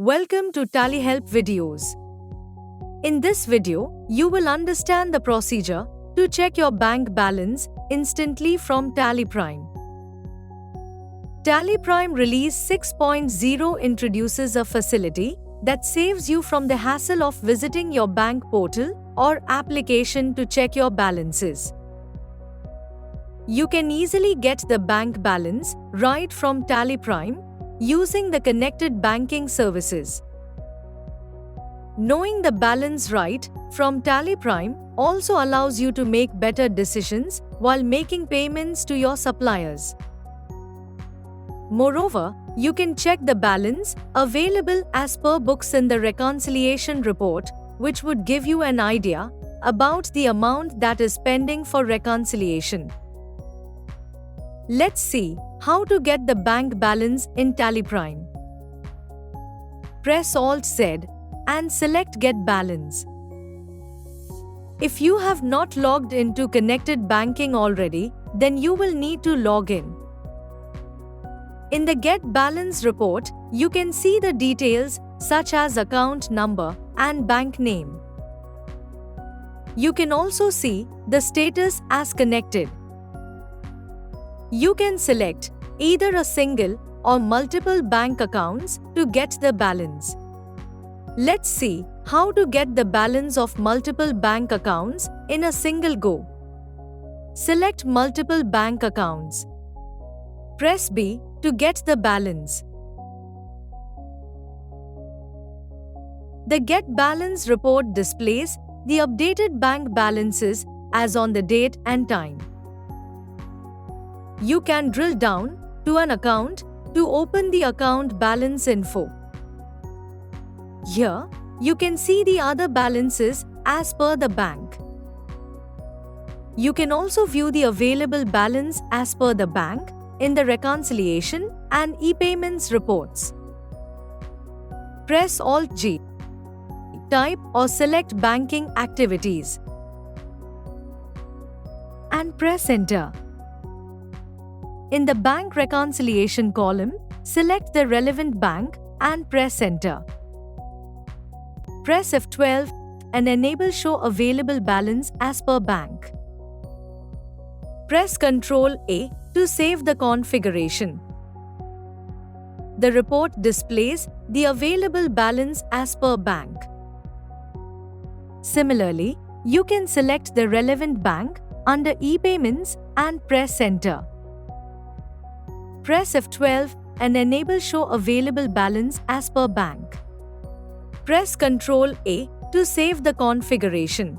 Welcome to Tally Help videos. In this video, you will understand the procedure to check your bank balance instantly from Tally Prime. Tally Prime Release 6.0 introduces a facility that saves you from the hassle of visiting your bank portal or application to check your balances. You can easily get the bank balance right from Tally Prime using the connected banking services. Knowing the balance right from Tally Prime also allows you to make better decisions while making payments to your suppliers. Moreover, you can check the balance available as per books in the reconciliation report, which would give you an idea about the amount that is pending for reconciliation. Let's see how to get the bank balance in Tally Prime. Press Alt-Z and select Get Balance. If you have not logged into connected banking already, then you will need to log in. In the Get Balance report, you can see the details such as account number and bank name. You can also see the status as connected. You can select either a single or multiple bank accounts to get the balance. Let's see how to get the balance of multiple bank accounts in a single go. Select multiple bank accounts. Press B to get the balance. The Get Balance report displays the updated bank balances as on the date and time. You can drill down to an account to open the account balance info. Here, you can see the other balances as per the bank. You can also view the available balance as per the bank in the reconciliation and e-payments reports. Press Alt-G. Type or select banking activities and press Enter. In the bank reconciliation column, select the relevant bank and press Enter. Press F12 and enable Show Available Balance as per bank. Press Ctrl A to save the configuration. The report displays the available balance as per bank. Similarly, you can select the relevant bank under e-payments and press Enter. Press F12 and enable Show Available Balance as per bank. Press Ctrl A to save the configuration.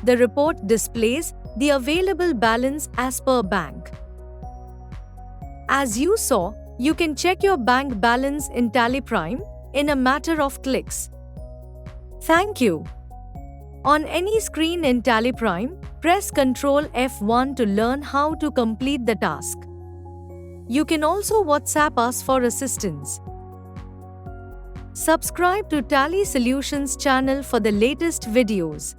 The report displays the available balance as per bank. As you saw, you can check your bank balance in Tally Prime in a matter of clicks. Thank you. On any screen in Tally Prime, press Ctrl F1 to learn how to complete the task. You can also WhatsApp us for assistance. Subscribe to Tally Solutions channel for the latest videos.